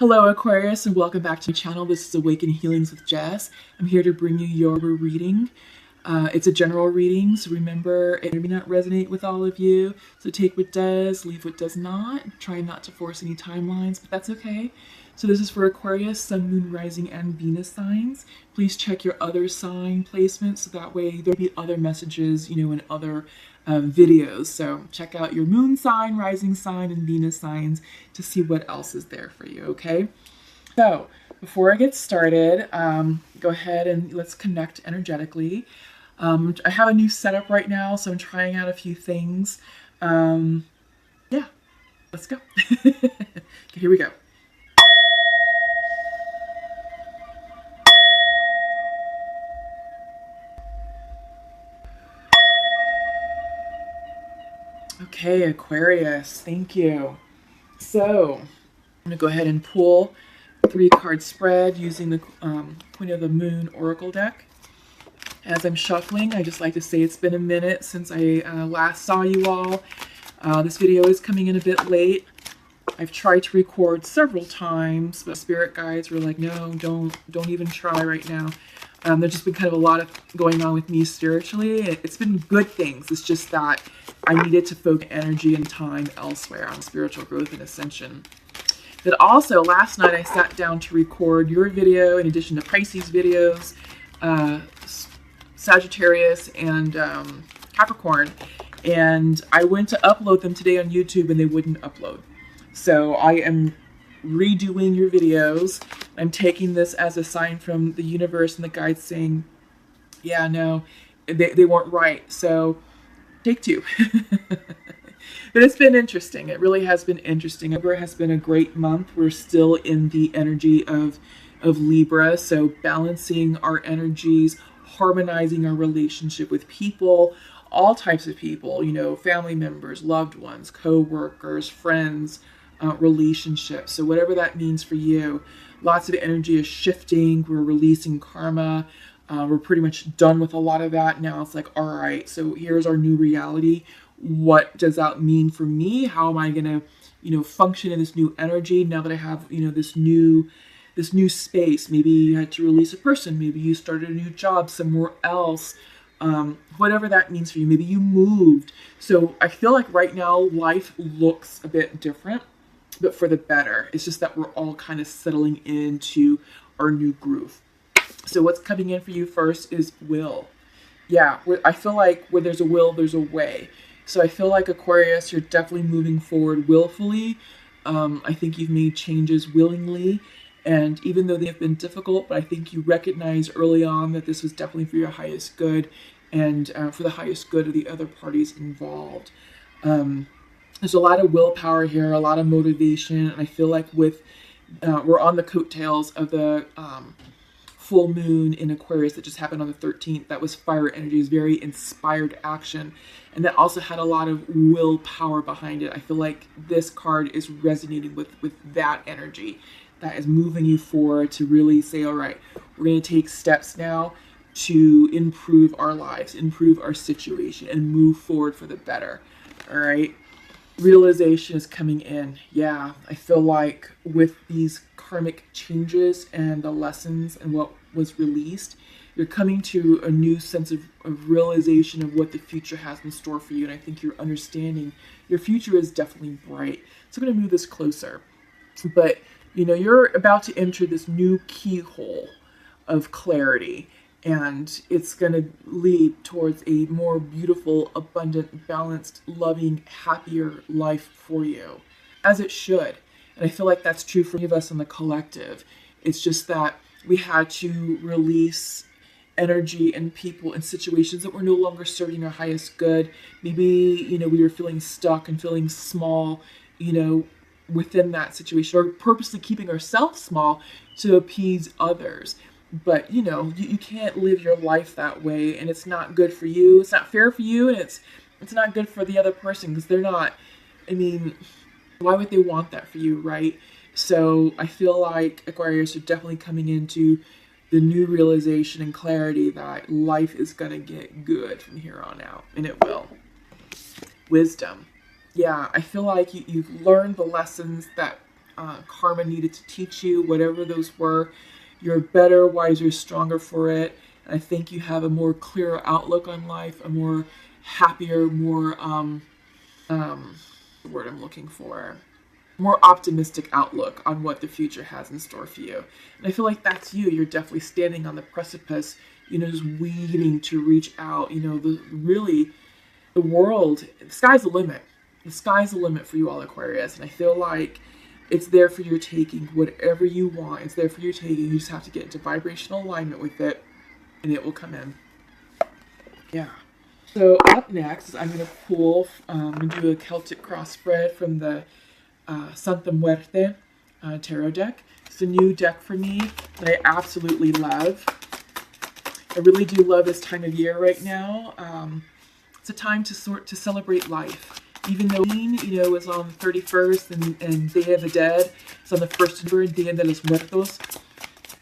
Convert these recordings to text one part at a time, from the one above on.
Hello Aquarius, and welcome back to my channel. This is Awaken Healings with Jess. I'm here to bring you your reading. It's a general reading, so remember it may not resonate with all of you. So take what does, leave what does not. Try not to force any timelines, but that's okay. So this is for Aquarius, Sun, Moon, Rising, and Venus signs. Please check your other sign placements so that way there'll be other messages, in other videos. So check out your Moon sign, Rising sign, and Venus signs to see what else is there for you, okay? So before I get started, go ahead and let's connect energetically. I have a new setup right now, so I'm trying out a few things. Yeah, let's go. Okay, here we go. Okay, Aquarius, thank you. So I'm going to go ahead and pull a 3-card spread using the Queen of the Moon Oracle deck. As I'm shuffling, I just like to say it's been a minute since I last saw you all. This video is coming in a bit late. I've tried to record several times, but spirit guides were like, no, don't even try right now. There's just been kind of a lot of going on with me spiritually. It's been good things. It's just that I needed to focus energy and time elsewhere on spiritual growth and ascension. But also, last night I sat down to record your video in addition to Pisces videos, Sagittarius, and Capricorn. And I went to upload them today on YouTube and they wouldn't upload. So I am redoing your videos. I'm taking this as a sign from the universe and the guides saying, yeah, no, they weren't right. So take two. But it's been interesting. It really has been interesting. Libra has been a great month. We're still in the energy of Libra. So balancing our energies, harmonizing our relationship with people, all types of people, family members, loved ones, co-workers, friends, relationships. So whatever that means for you, lots of energy is shifting. We're releasing karma. We're pretty much done with a lot of that. Now it's like, all right, so here's our new reality. What does that mean for me? How am I going to, function in this new energy now that I have, this new space? Maybe you had to release a person. Maybe you started a new job somewhere else. Whatever that means for you. Maybe you moved. So I feel like right now life looks a bit different, but for the better. It's just that we're all kind of settling into our new groove. So what's coming in for you first is will. Yeah, I feel like where there's a will, there's a way. So I feel like Aquarius, you're definitely moving forward willfully. I think you've made changes willingly. And even though they have been difficult, but I think you recognize early on that this was definitely for your highest good and for the highest good of the other parties involved. There's a lot of willpower here, a lot of motivation. And I feel like we're on the coattails of the full moon in Aquarius that just happened on the 13th. That was fire energy, it was very inspired action. And that also had a lot of willpower behind it. I feel like this card is resonating with that energy that is moving you forward to really say, all right, we're going to take steps now to improve our lives, improve our situation, and move forward for the better. All right. Realization is coming in. Yeah, I feel like with these karmic changes and the lessons and what was released, you're coming to a new sense of realization of what the future has in store for you. And I think you're understanding your future is definitely bright. So I'm going to move this closer. But, you're about to enter this new keyhole of clarity. And it's going to lead towards a more beautiful, abundant, balanced, loving, happier life for you. As it should. And I feel like that's true for many of us in the collective. It's just that we had to release energy and people and situations that were no longer serving our highest good. Maybe, we were feeling stuck and feeling small, within that situation, or purposely keeping ourselves small to appease others. But, you can't live your life that way, and it's not good for you. It's not fair for you, and it's not good for the other person because they're not, why would they want that for you, right? So I feel like Aquarius are definitely coming into the new realization and clarity that life is going to get good from here on out, and it will. Wisdom. Yeah, I feel like you've learned the lessons that karma needed to teach you, whatever those were. You're better, wiser, stronger for it. And I think you have a more clearer outlook on life, a more happier, more the word I'm looking for, more optimistic outlook on what the future has in store for you. And I feel like that's you. You're definitely standing on the precipice, just waiting to reach out. The world, the sky's the limit. The sky's the limit for you all, Aquarius. And I feel like it's there for your taking. Whatever you want, it's there for your taking. You just have to get into vibrational alignment with it, and it will come in. Yeah. So up next, I'm going to pull and do a Celtic cross spread from the Santa Muerte tarot deck. It's a new deck for me that I absolutely love. I really do love this time of year right now. It's a time to celebrate life. Even though is on the 31st and Day of the Dead, it's on the 1st of Dia de los Muertos.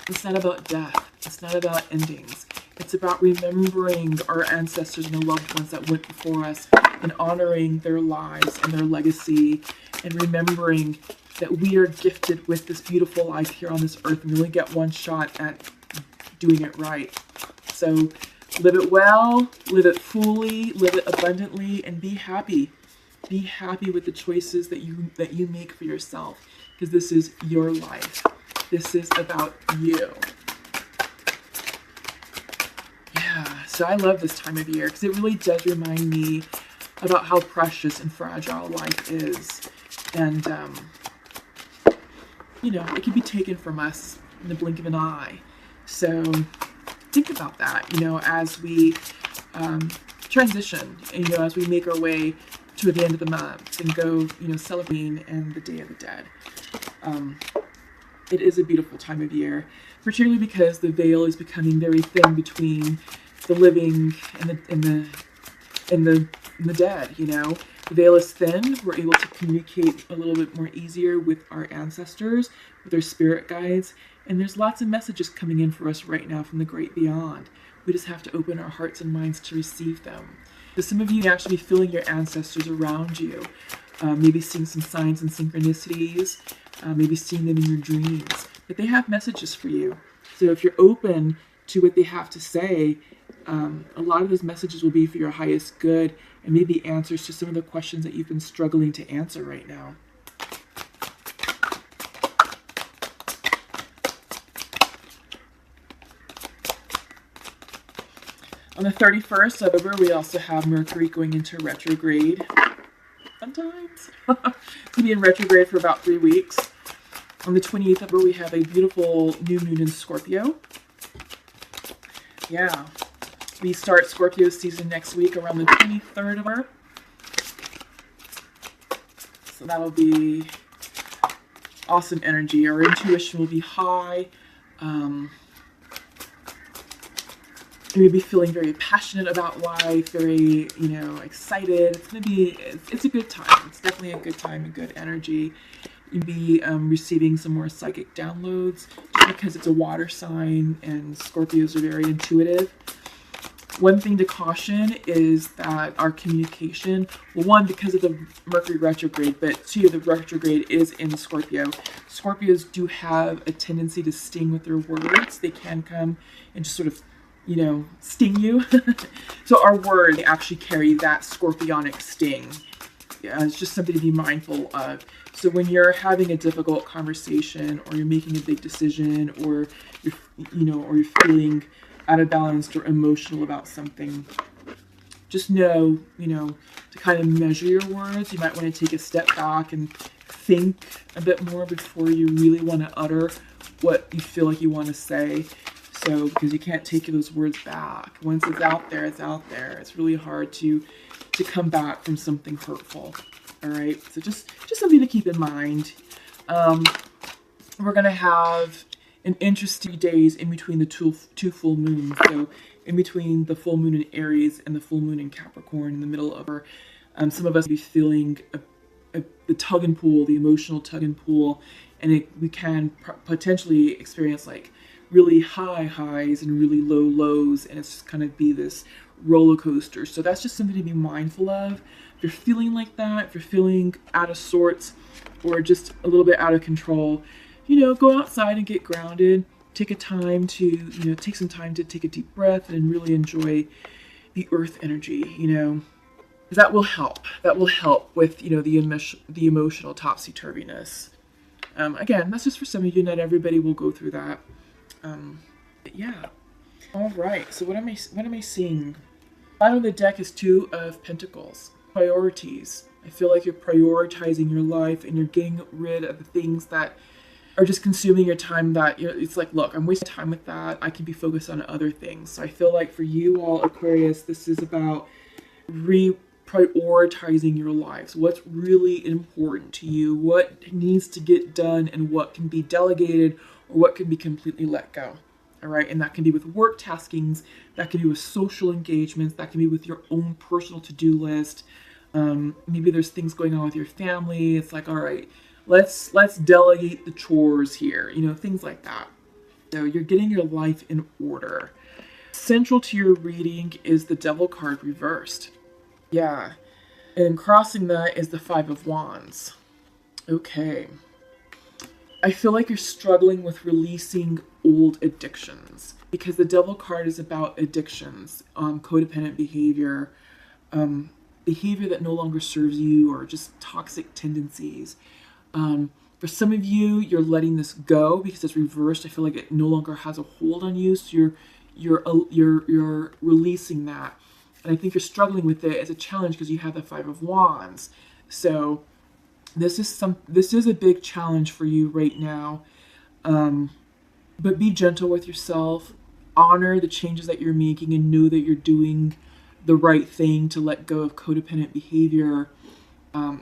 It's not about death. It's not about endings. It's about remembering our ancestors and the loved ones that went before us and honoring their lives and their legacy and remembering that we are gifted with this beautiful life here on this earth and we only get one shot at doing it right. So live it well, live it fully, live it abundantly, and be happy. Be happy with the choices that you make for yourself, because this is your life. This is about you. Yeah, so I love this time of year because it really does remind me about how precious and fragile life is. And, it can be taken from us in the blink of an eye. So think about that, as we transition, and, as we make our way to the end of the month and go, celebrating and the Day of the Dead. It is a beautiful time of year, particularly because the veil is becoming very thin between the living and the dead. The veil is thin. We're able to communicate a little bit more easier with our ancestors, with our spirit guides, and there's lots of messages coming in for us right now from the great beyond. We just have to open our hearts and minds to receive them. So some of you may actually be feeling your ancestors around you, maybe seeing some signs and synchronicities, maybe seeing them in your dreams, but they have messages for you. So if you're open to what they have to say, a lot of those messages will be for your highest good and maybe answers to some of the questions that you've been struggling to answer right now. On the 31st of October, we also have Mercury going into retrograde. Sometimes. It's going to be in retrograde for about 3 weeks. On the 28th of October, we have a beautiful new moon in Scorpio. Yeah. We start Scorpio season next week around the 23rd of October. So that'll be awesome energy. Our intuition will be high. We'll be feeling very passionate about life, very, excited. It's a good time. It's definitely a good time, a good energy. You'll be receiving some more psychic downloads just because it's a water sign and Scorpios are very intuitive. One thing to caution is that our communication, well, one, because of the Mercury retrograde, but two, the retrograde is in Scorpio. Scorpios do have a tendency to sting with their words. They can come and just sort of sting you. So our words actually carry that scorpionic sting. Yeah, it's just something to be mindful of. So when you're having a difficult conversation or you're making a big decision or you're feeling out of balance or emotional about something, just know, to kind of measure your words. You might want to take a step back and think a bit more before you really want to utter what you feel like you want to say. So, because you can't take those words back. Once it's out there, it's out there. It's really hard to come back from something hurtful. All right. So just something to keep in mind. We're going to have an interesting days in between the two full moons. So in between the full moon in Aries and the full moon in Capricorn in the middle of our, some of us will be feeling the tug and pull, the emotional tug and pull. And we can potentially experience like really high highs and really low lows, and it's just kind of be this roller coasters. So that's just something to be mindful of. If you're feeling like that, if you're feeling out of sorts or just a little bit out of control, go outside and get grounded. Take take some time to take a deep breath and really enjoy the earth energy, that will help. That will help with, the emotional topsy-turviness. Again, that's just for some of you. Not everybody will go through that. But yeah. All right. So what am I seeing? Bottom of the deck is Two of Pentacles. Priorities. I feel like you're prioritizing your life and you're getting rid of the things that are just consuming your time, that it's like, look, I'm wasting time with that. I can be focused on other things. So I feel like for you all, Aquarius, this is about prioritizing your lives. What's really important to you, what needs to get done, and what can be delegated or what can be completely let go. All right. And that can be with work taskings, that can be with social engagements, that can be with your own personal to-do list. Maybe there's things going on with your family. It's like, all right, let's delegate the chores here, things like that. So you're getting your life in order. Central to your reading is the Devil card reversed. Yeah. And crossing that is the Five of Wands. Okay. I feel like you're struggling with releasing old addictions, because the Devil card is about addictions, codependent behavior, behavior that no longer serves you, or just toxic tendencies. For some of you, you're letting this go because it's reversed. I feel like it no longer has a hold on you, so you're releasing that. And I think you're struggling with it as a challenge because you have the Five of Wands. So this is a big challenge for you right now. But be gentle with yourself. Honor the changes that you're making and know that you're doing the right thing to let go of codependent behavior,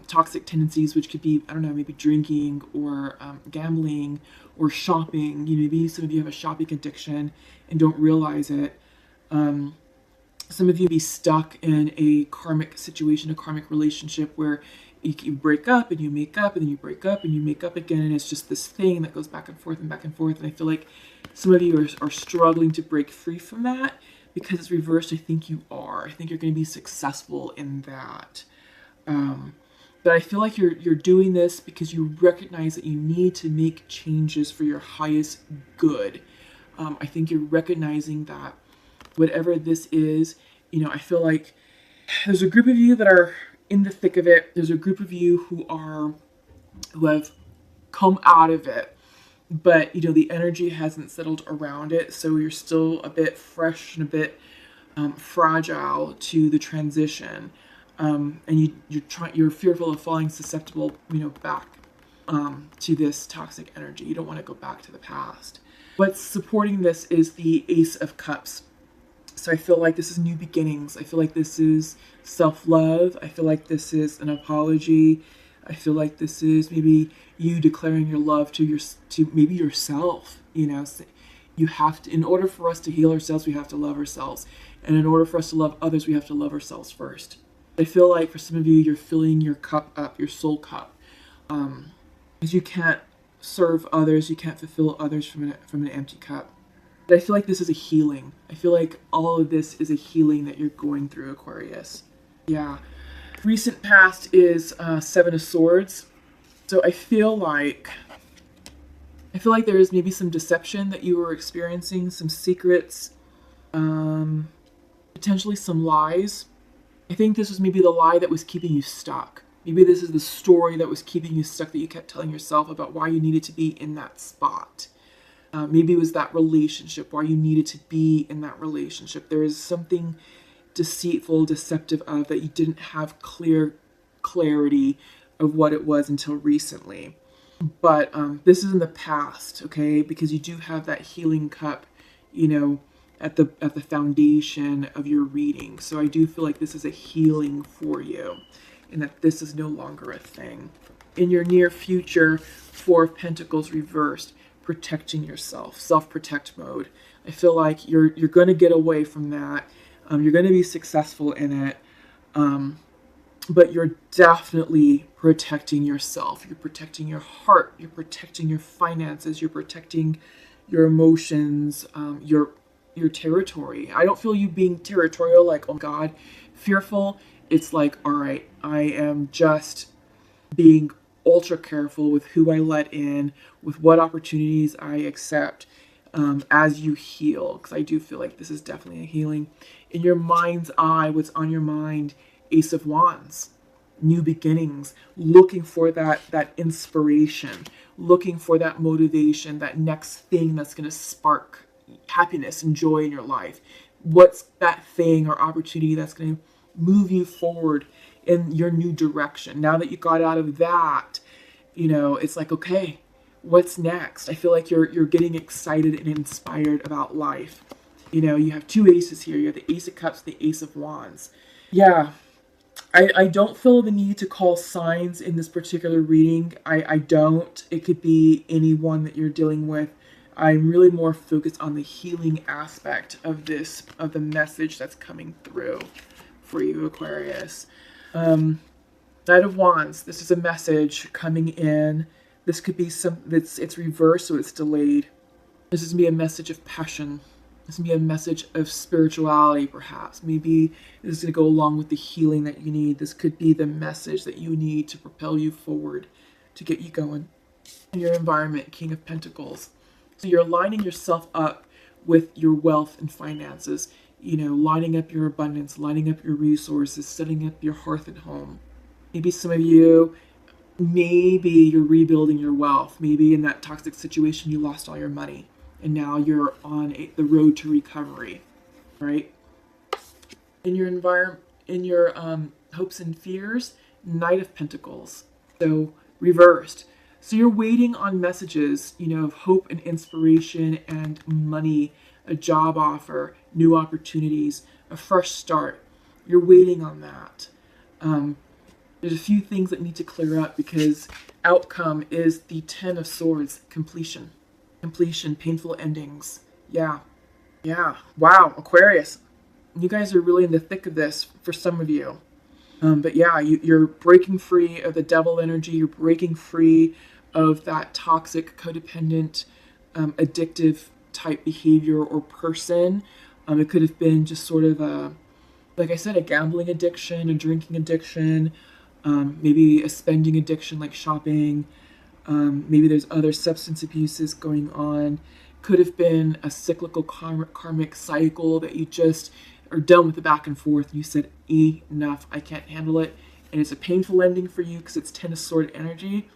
toxic tendencies, which could be, maybe drinking or gambling or shopping. Maybe some of you have a shopping addiction and don't realize it. Some of you be stuck in a karmic situation, a karmic relationship where you break up and you make up and then you break up and you make up again. And it's just this thing that goes back and forth and back and forth. And I feel like some of you are struggling to break free from that because it's reversed. I think you are. I think you're going to be successful in that. But I feel like you're doing this because you recognize that you need to make changes for your highest good. I think you're recognizing that whatever this is, I feel like there's a group of you that are in the thick of it. There's a group of you who have come out of it, but the energy hasn't settled around it. So you're still a bit fresh and a bit fragile to the transition. And you're fearful of falling susceptible, back to this toxic energy. You don't want to go back to the past. What's supporting this is the Ace of Cups. So I feel like this is new beginnings. I feel like this is self-love. I feel like this is an apology. I feel like this is maybe you declaring your love to maybe yourself. You have to, in order for us to heal ourselves, we have to love ourselves. And in order for us to love others, we have to love ourselves first. I feel like for some of you, you're filling your cup up, your soul cup. Because you can't serve others, you can't fulfill others from an empty cup. But I feel like this is a healing. I feel like all of this is a healing that you're going through, Aquarius. Yeah. Recent past is Seven of Swords. So I feel like there is maybe some deception that you were experiencing, some secrets, potentially some lies. I think this was maybe the lie that was keeping you stuck. Maybe this is the story that was keeping you stuck that you kept telling yourself about why you needed to be in that spot. Maybe it was that relationship, why you needed to be in that relationship. There is something deceitful, deceptive of that you didn't have clarity of what it was until recently. But this is in the past, okay? Because you do have that healing cup, at the foundation of your reading. So I do feel like this is a healing for you and that this is no longer a thing. In your near future, Four of Pentacles reversed, protecting yourself, self-protect mode. I feel like you're going to get away from that. You're going to be successful in it. But you're definitely protecting yourself. You're protecting your heart. You're protecting your finances. You're protecting your emotions, your your territory. I don't feel you being territorial, like, oh God, fearful. It's like, all right, I am just being ultra careful with who I let in, with what opportunities I accept as you heal. Because I do feel like this is definitely a healing. In your mind's eye, what's on your mind? Ace of Wands. New beginnings, looking for that inspiration, looking for that motivation, that next thing that's going to spark happiness and joy in your life. What's that thing or opportunity that's going to move you forward in your new direction? Now that you got out of that, you know, it's like, okay, what's next? I feel like you're getting excited and inspired about life. You know, you have two aces here. You have the Ace of Cups, the Ace of Wands. Yeah. I don't feel the need to call signs in this particular reading. I don't. It could be anyone that you're dealing with. I'm really more focused on the healing aspect of this, of the message that's coming through for you, Aquarius. Knight of Wands. This is a message coming in. This could be it's reversed, so it's delayed. This is going to be a message of passion. This can be a message of spirituality, perhaps. Maybe this is going to go along with the healing that you need. This could be the message that you need to propel you forward, to get you going. In your environment, King of Pentacles. So you're lining yourself up with your wealth and finances. You know, lining up your abundance, lining up your resources, setting up your hearth and home. Maybe some of you, maybe you're rebuilding your wealth. Maybe in that toxic situation, you lost all your money. And now you're on the road to recovery, right? In your environment, in your hopes and fears, Knight of Pentacles. So reversed. So you're waiting on messages, you know, of hope and inspiration and money, a job offer, new opportunities, a fresh start. You're waiting on that. There's a few things that need to clear up because outcome is the Ten of Swords, completion. Completion, painful endings. Yeah. Wow, Aquarius. You guys are really in the thick of this for some of you. But yeah, you're breaking free of the devil energy. You're breaking free of that toxic, codependent, addictive type behavior or person. It could have been just sort of like I said, a gambling addiction, a drinking addiction, maybe a spending addiction like shopping. Maybe there's other substance abuses going on. Could have been a cyclical karmic cycle that you just are done with the back and forth. You said, enough, I can't handle it. And it's a painful ending for you because it's Ten of Sword energy.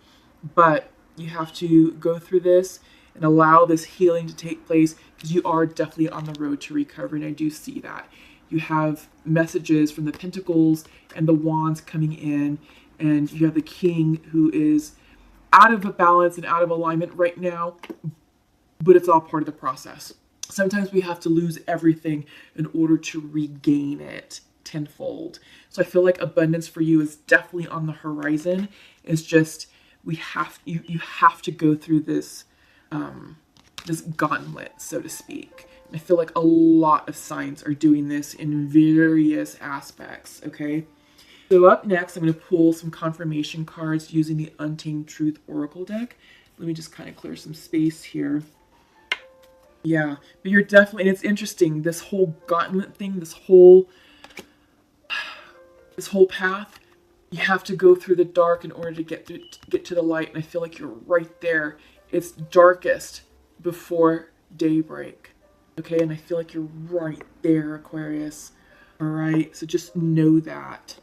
But you have to go through this and allow this healing to take place because you are definitely on the road to recovery. And I do see that. You have messages from the Pentacles and the Wands coming in. And you have the King who is out of a balance and out of alignment right now, but it's all part of the process. Sometimes we have to lose everything in order to regain it tenfold. So I feel like abundance for you is definitely on the horizon. It's just you have to go through this this gauntlet, so to speak. And I feel like a lot of signs are doing this in various aspects, okay? So up next, I'm going to pull some confirmation cards using the Untamed Truth Oracle deck. Let me just kind of clear some space here. Yeah, but you're definitely, and it's interesting, this whole gauntlet thing, this whole path, you have to go through the dark in order to get to the light. And I feel like you're right there. It's darkest before daybreak. Okay, and I feel like you're right there, Aquarius. All right, so just know that.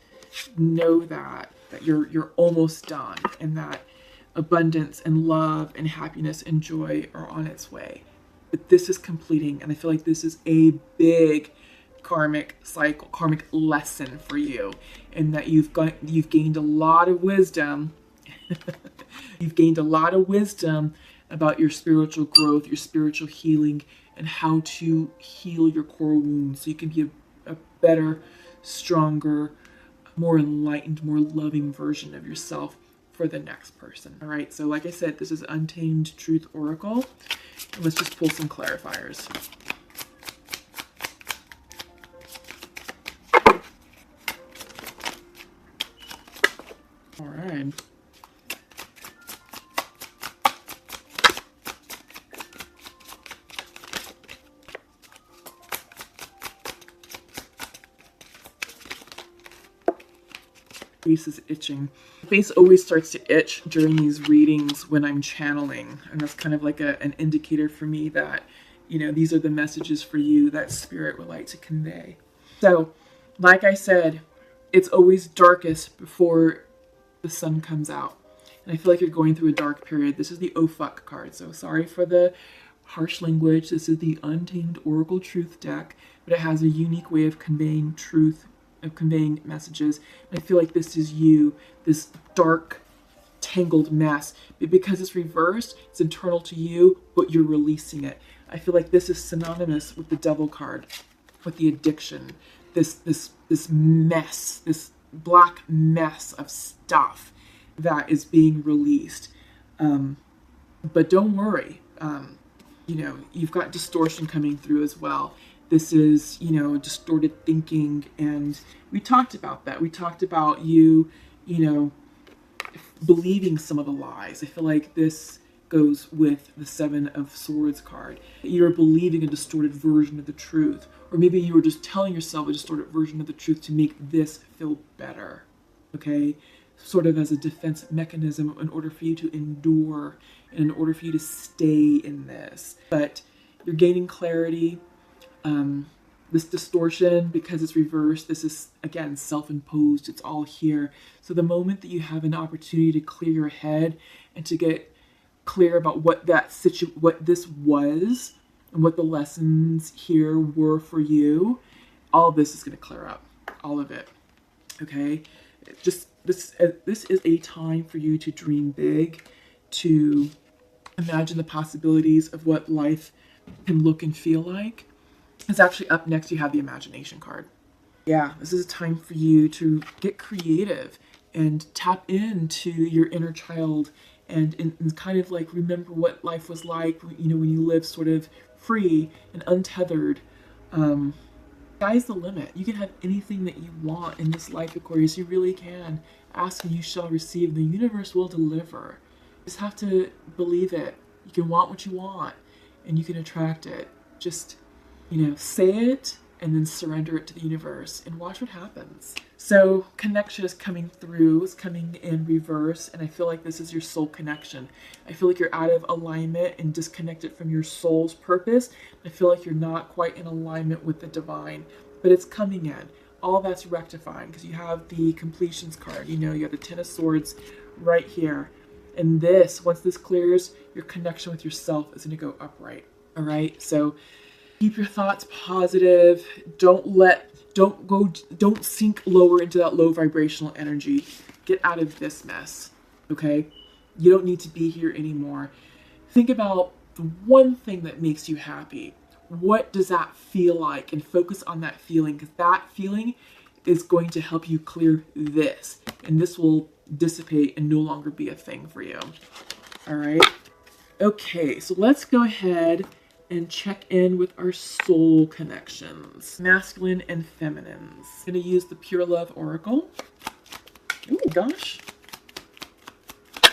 Know that you're almost done, and that abundance and love and happiness and joy are on its way. But this is completing, and I feel like this is a big karmic cycle, karmic lesson for you, and that you've gained a lot of wisdom. You've gained a lot of wisdom about your spiritual growth, your spiritual healing, and how to heal your core wounds so you can be a better, stronger, more enlightened, more loving version of yourself for the next person. All right, so like I said, this is Untamed Truth Oracle. And let's just pull some clarifiers. All right. Face is itching. The face always starts to itch during these readings when I'm channeling, and that's kind of like an indicator for me that, you know, these are the messages for you that spirit would like to convey. So, like I said, it's always darkest before the sun comes out. And I feel like you're going through a dark period. This is the oh fuck card, so sorry for the harsh language. This is the Untamed Oracle Truth deck, but it has a unique way of conveying truth, of conveying messages. And I feel like this is you, this dark, tangled mess. But because it's reversed, it's internal to you, but you're releasing it. I feel like this is synonymous with the Devil card, with the addiction, this mess, this black mess of stuff that is being released. But don't worry. You know, you've got distortion coming through as well. This is, you know, distorted thinking, and we talked about that. We talked about you know, believing some of the lies. I feel like this goes with the Seven of Swords card. You're believing a distorted version of the truth, or maybe you were just telling yourself a distorted version of the truth to make this feel better, okay? Sort of as a defense mechanism in order for you to endure and in order for you to stay in this. But you're gaining clarity. This distortion, because it's reversed, this is, again, self-imposed. It's all here. So the moment that you have an opportunity to clear your head and to get clear about what this was and what the lessons here were for you, all of this is going to clear up. All of it. Okay? Just this is a time for you to dream big, to imagine the possibilities of what life can look and feel like. It's actually up next, you have the Imagination card. Yeah, this is a time for you to get creative and tap into your inner child and kind of like remember what life was like, you know, when you live sort of free and untethered. Sky's the limit. You can have anything that you want in this life, Aquarius. You really can. Ask and you shall receive. The universe will deliver. You just have to believe it. You can want what you want and you can attract it. Just, you know, say it and then surrender it to the universe and watch what happens. So connection is coming through, it's coming in reverse, and I feel like this is your soul connection. I feel like you're out of alignment and disconnected from your soul's purpose. I feel like you're not quite in alignment with the divine, but it's coming in. All that's rectifying because you have the completions card. You know, you have the Ten of Swords right here. And this, once this clears, your connection with yourself is going to go upright. All right, so keep your thoughts positive. Don't sink lower into that low vibrational energy. Get out of this mess, okay? You don't need to be here anymore. Think about the one thing that makes you happy. What does that feel like? And focus on that feeling, because that feeling is going to help you clear this. And this will dissipate and no longer be a thing for you. All right? Okay, so let's go ahead and check in with our soul connections. Masculine and feminines. I'm going to use the Pure Love Oracle. Oh gosh.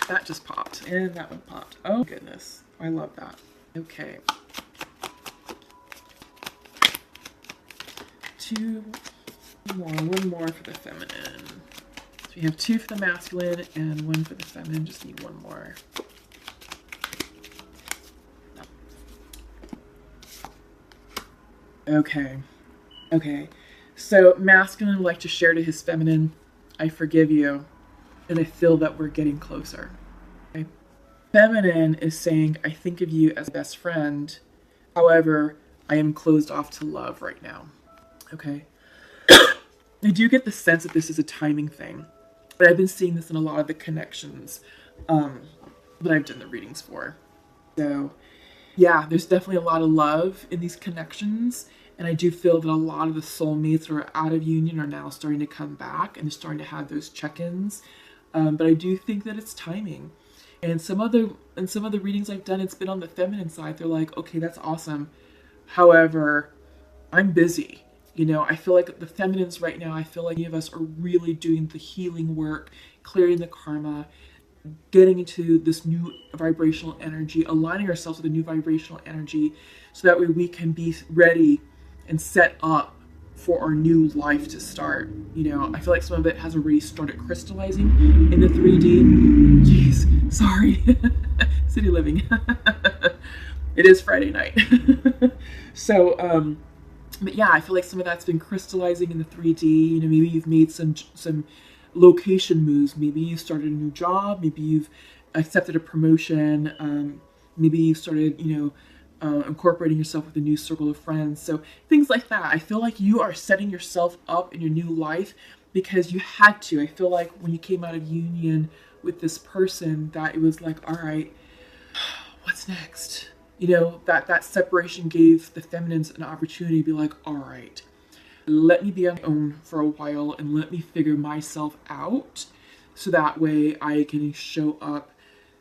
That just popped. And that one popped. Oh goodness. I love that. Okay. One more for the feminine. So we have 2 for the masculine and 1 for the feminine. Just need 1 more. Okay. So masculine would like to share to his feminine, I forgive you, and I feel that we're getting closer. Okay? Feminine is saying, I think of you as a best friend. However, I am closed off to love right now. Okay? I do get the sense that this is a timing thing, but I've been seeing this in a lot of the connections that I've done the readings for. So yeah, there's definitely a lot of love in these connections. And I do feel that a lot of the soulmates who are out of union are now starting to come back and they're starting to have those check-ins. But I do think that it's timing. And some of the readings I've done, it's been on the feminine side. They're like, okay, that's awesome. However, I'm busy. You know, I feel like the feminines right now, I feel like many of us are really doing the healing work, clearing the karma, getting into this new vibrational energy, aligning ourselves with a new vibrational energy so that way we can be ready and set up for our new life to start. You know, I feel like some of it has already started crystallizing in the 3D. Jeez, sorry. City living. It is Friday night. So, but yeah, I feel like some of that's been crystallizing in the 3D. You know, maybe you've made some location moves. Maybe you started a new job. Maybe you've accepted a promotion. Maybe you started, you know, incorporating yourself with a new circle of friends. So things like that. I feel like you are setting yourself up in your new life because you had to. I feel like when you came out of union with this person that it was like, all right, what's next? You know, that separation gave the feminines an opportunity to be like, all right, let me be on my own for a while and let me figure myself out so that way I can show up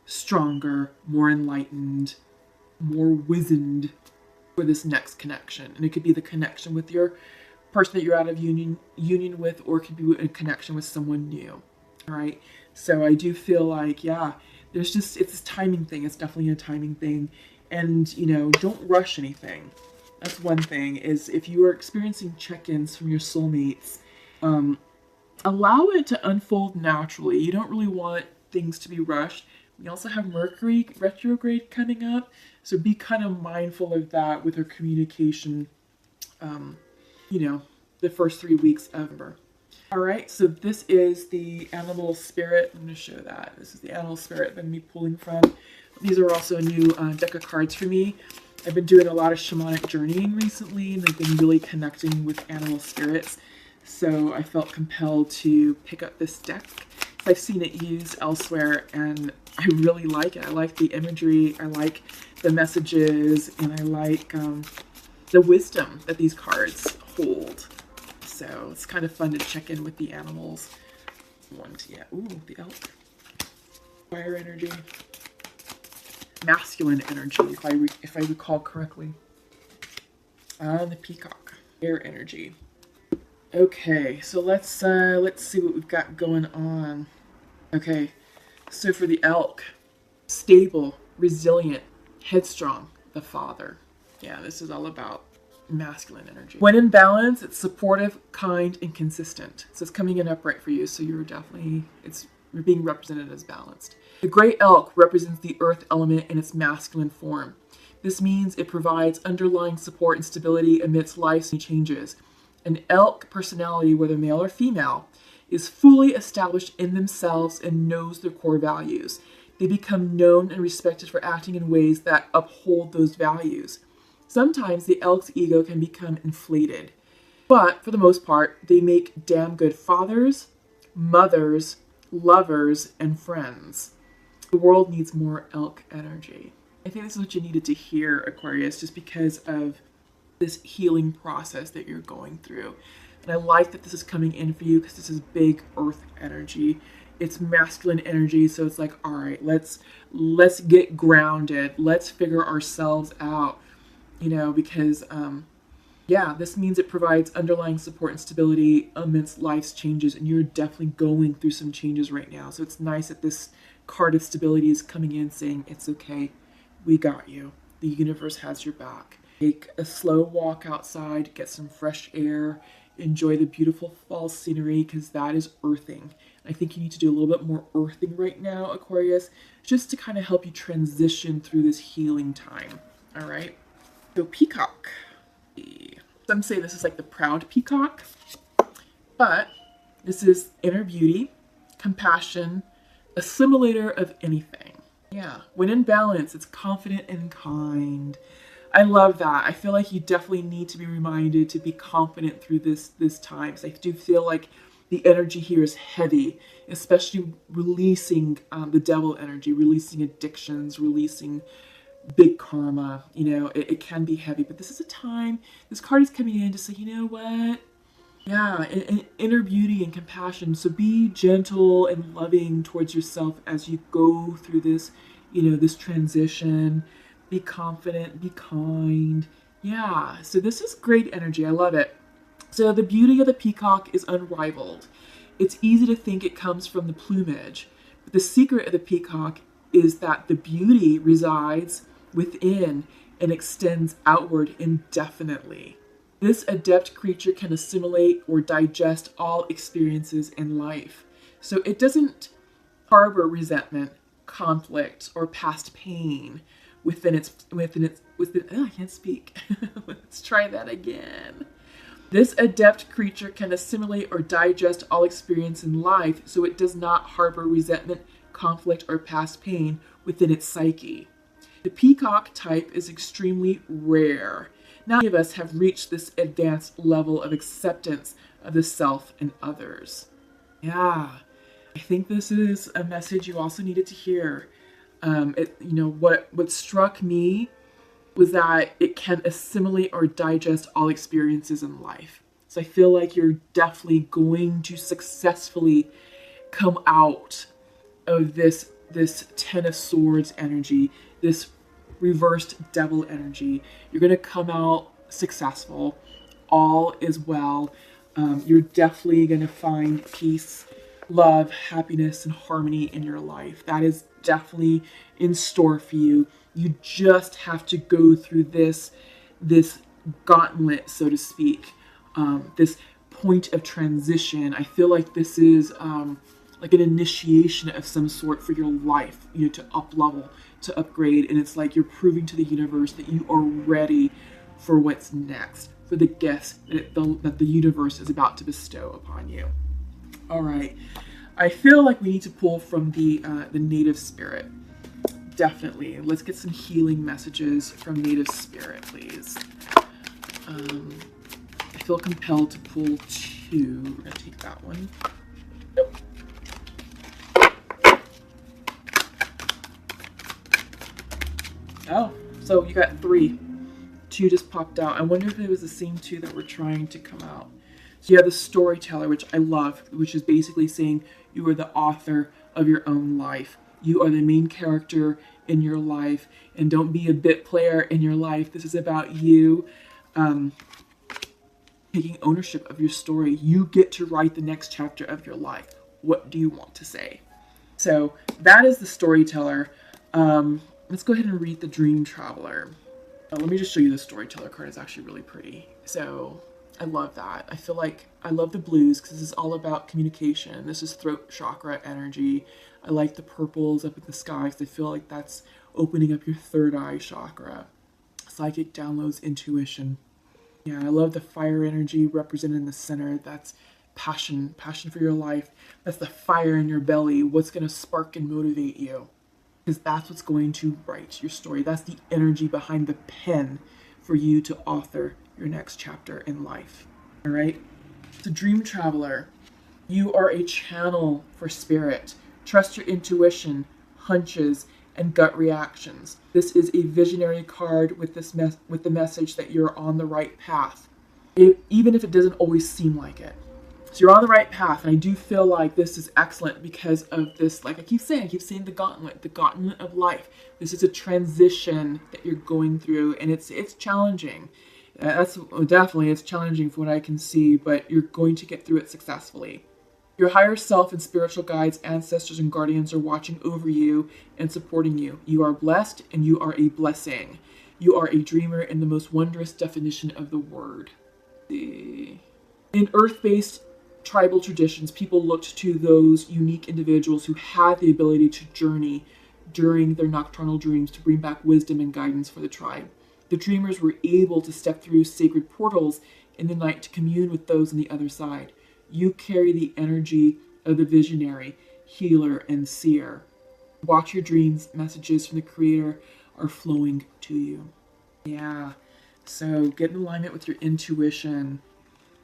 stronger, more enlightened, more wizened for this next connection. And it could be the connection with your person that you're out of union with, or it could be a connection with someone new. All right. So I do feel like, yeah, it's this timing thing. It's definitely a timing thing. And, you know, don't rush anything. That's one thing, is if you are experiencing check-ins from your soulmates, allow it to unfold naturally. You don't really want things to be rushed. We also have Mercury retrograde coming up, so be kind of mindful of that with our communication, you know, the first 3 weeks of November. All right, so this is the animal spirit. I'm going to show that. This is the animal spirit that I'm going to be pulling from. These are also a new deck of cards for me. I've been doing a lot of shamanic journeying recently, and I've been really connecting with animal spirits. So I felt compelled to pick up this deck. I've seen it used elsewhere, and I really like it. I like the imagery, I like the messages, and I like the wisdom that these cards hold. So it's kind of fun to check in with the animals. Ooh, the elk. Fire energy. Masculine energy, if I recall correctly. The peacock. Air energy. Okay, so let's see what we've got going on. Okay, so for the elk, stable, resilient, headstrong, the father. Yeah, this is all about masculine energy. When in balance, it's supportive, kind, and consistent. So it's coming in upright for you. So you're being represented as balanced. The gray elk represents the earth element in its masculine form. This means it provides underlying support and stability amidst life's changes. An elk personality, whether male or female, is fully established in themselves and knows their core values. They become known and respected for acting in ways that uphold those values. Sometimes the elk's ego can become inflated, but for the most part, they make damn good fathers, mothers, lovers, and friends. The world needs more elk energy. I think this is what you needed to hear, Aquarius, just because of this healing process that you're going through. And I like that this is coming in for you because this is big earth energy. It's masculine energy, so it's like, all right, let's get grounded. Let's figure ourselves out, you know, because yeah, this means it provides underlying support and stability amidst life's changes, and you're definitely going through some changes right now. So it's nice that this card of stability is coming in saying, it's okay, we got you. The universe has your back. Take a slow walk outside, get some fresh air, enjoy the beautiful fall scenery, because that is earthing. I think you need to do a little bit more earthing right now, Aquarius, just to kind of help you transition through this healing time. All right. So peacock. Some say this is like the proud peacock, but this is inner beauty, compassion, assimilator of anything. Yeah. When in balance, it's confident and kind. I love that. I feel like you definitely need to be reminded to be confident through this time. Because I do feel like the energy here is heavy, especially releasing the devil energy, releasing addictions, releasing big karma. You know, it can be heavy, but this is a time, this card is coming in to say, you know what? Yeah, and inner beauty and compassion. So be gentle and loving towards yourself as you go through this, you know, this transition. Be confident, be kind. Yeah, so this is great energy. I love it. So the beauty of the peacock is unrivaled. It's easy to think it comes from the plumage, but the secret of the peacock is that the beauty resides within and extends outward indefinitely. This adept creature can assimilate or digest all experiences in life. So it doesn't harbor resentment, conflict, or past pain within I can't speak. Let's try that again. This adept creature can assimilate or digest all experience in life, so it does not harbor resentment, conflict, or past pain within its psyche. The peacock type is extremely rare. Not many of us have reached this advanced level of acceptance of the self and others. Yeah, I think this is a message you also needed to hear. What struck me was that it can assimilate or digest all experiences in life. So I feel like you're definitely going to successfully come out of this Ten of Swords energy, this reversed devil energy. You're going to come out successful. All is well. You're definitely going to find peace, love, happiness, and harmony in your life. That is definitely in store for you. You just have to go through this gauntlet, so to speak, this point of transition. I feel like this is like an initiation of some sort for your life, to up level, to upgrade, and it's like you're proving to the universe that you are ready for what's next, for the gifts that the universe is about to bestow upon you. All right, I feel like we need to pull from the native spirit. Definitely. Let's get some healing messages from native spirit, please. I feel compelled to pull 2. We're going to take that one. Nope. Oh, so you got 3. 2 just popped out. I wonder if it was the same 2 that were trying to come out. So you have the storyteller, which I love, which is basically saying you are the author of your own life. You are the main character in your life, and don't be a bit player in your life. This is about you taking ownership of your story. You get to write the next chapter of your life. What do you want to say? So that is the storyteller. Let's go ahead and read the dream traveler. Let me just show you the storyteller card. It's actually really pretty. So I love that. I feel like I love the blues because this is all about communication. This is throat chakra energy. I like the purples up in the sky because I feel like that's opening up your third eye chakra. Psychic downloads, intuition. Yeah, I love the fire energy represented in the center. That's passion for your life. That's the fire in your belly. What's going to spark and motivate you? Because that's what's going to write your story. That's the energy behind the pen for you to author your next chapter in life. All right? The dream traveler. You are a channel for spirit. Trust your intuition, hunches, and gut reactions. This is a visionary card with the message that you're on the right path, even if it doesn't always seem like it. So you're on the right path, and I do feel like this is excellent because of this, like I keep saying the gauntlet of life. This is a transition that you're going through, and it's challenging. It's challenging from what I can see, but you're going to get through it successfully. Your higher self and spiritual guides, ancestors, and guardians are watching over you and supporting you. You are blessed, and you are a blessing. You are a dreamer in the most wondrous definition of the word. In earth-based tribal traditions, people looked to those unique individuals who had the ability to journey during their nocturnal dreams to bring back wisdom and guidance for the tribe. The dreamers were able to step through sacred portals in the night to commune with those on the other side. You carry the energy of the visionary, healer, and seer. Watch your dreams. Messages from the Creator are flowing to you. Yeah. So get in alignment with your intuition.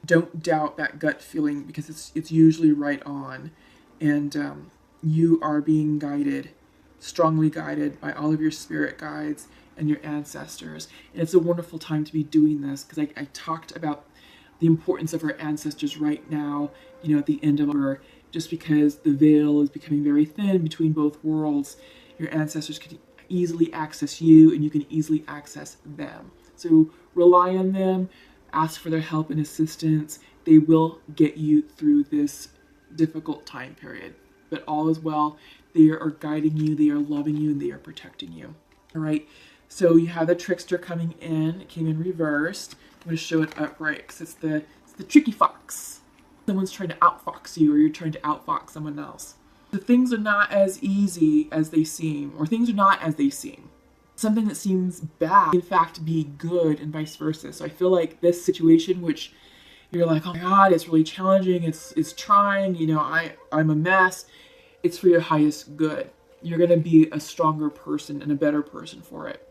Don't doubt that gut feeling because it's usually right on. And you are being guided, strongly guided by all of your spirit guides and your ancestors. And it's a wonderful time to be doing this because I talked about the importance of our ancestors right now, at the end of our, just because the veil is becoming very thin between both worlds, your ancestors can easily access you and you can easily access them. So rely on them, ask for their help and assistance. They will get you through this difficult time period. But all is well. They are guiding you, they are loving you, and they are protecting you. All right. So you have the trickster coming in. It came in reversed. I'm going to show it upright because it's the tricky fox. Someone's trying to outfox you, or you're trying to outfox someone else. The things are not as easy as they seem, or things are not as they seem. Something that seems bad, in fact, be good, and vice versa. So I feel like this situation, which you're like, oh my God, it's really challenging, it's trying, you know, I'm a mess, it's for your highest good. You're going to be a stronger person and a better person for it.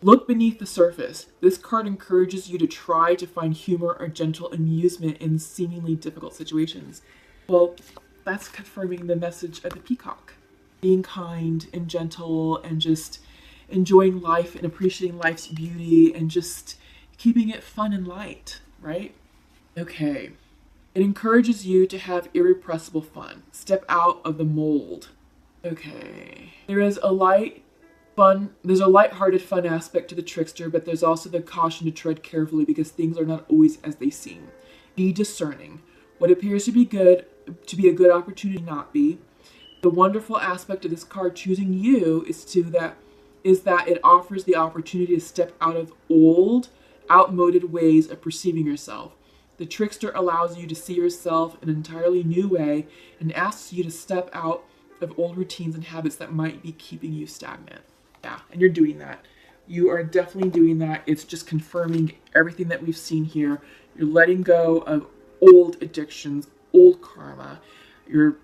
Look beneath the surface. This card encourages you to try to find humor or gentle amusement in seemingly difficult situations. Well, that's confirming the message of the peacock. Being kind and gentle and just enjoying life and appreciating life's beauty and just keeping it fun and light, right? Okay. It encourages you to have irrepressible fun. Step out of the mold. Okay. There's a light-hearted fun aspect to the trickster, but there's also the caution to tread carefully because things are not always as they seem. Be discerning. What appears to be a good opportunity not be. The wonderful aspect of this card choosing you is that it offers the opportunity to step out of old, outmoded ways of perceiving yourself. The trickster allows you to see yourself in an entirely new way and asks you to step out of old routines and habits that might be keeping you stagnant. Yeah, and you're doing that. You are definitely doing that. It's just confirming everything that we've seen here. You're letting go of old addictions, old karma. You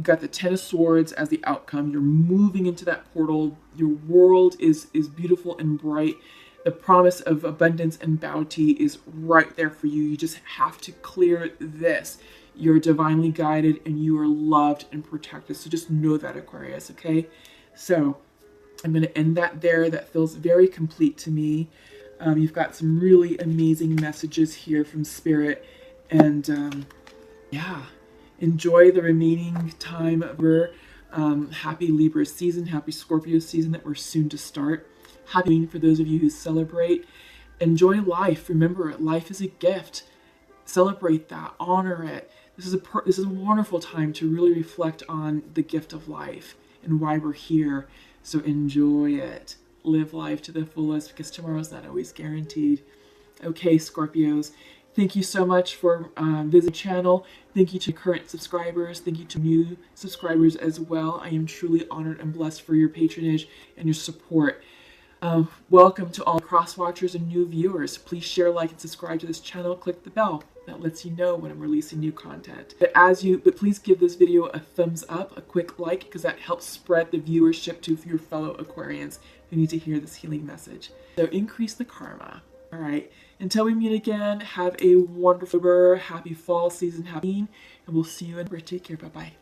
got the Ten of Swords as the outcome. You're moving into that portal. Your world is beautiful and bright. The promise of abundance and bounty is right there for you. You just have to clear this. You're divinely guided and you are loved and protected. So just know that, Aquarius, okay? So I'm going to end that there. That feels very complete to me. You've got some really amazing messages here from Spirit. And yeah, enjoy the remaining time of your happy Libra season, happy Scorpio season that we're soon to start. Happy for those of you who celebrate. Enjoy life. Remember, life is a gift. Celebrate that. Honor it. This is a wonderful time to really reflect on the gift of life and why we're here. So enjoy it. Live life to the fullest because tomorrow's not always guaranteed. Okay, Scorpios. Thank you so much for visiting the channel. Thank you to current subscribers. Thank you to new subscribers as well. I am truly honored and blessed for your patronage and your support. Welcome to all cross watchers and new viewers. Please share, like, and subscribe to this channel. Click the bell. That lets you know when I'm releasing new content. But please give this video a thumbs up, a quick like, because that helps spread the viewership to your fellow Aquarians who need to hear this healing message. So increase the karma. All right. Until we meet again, have a wonderful, happy fall season, and we'll see you in. Take care. Bye-bye.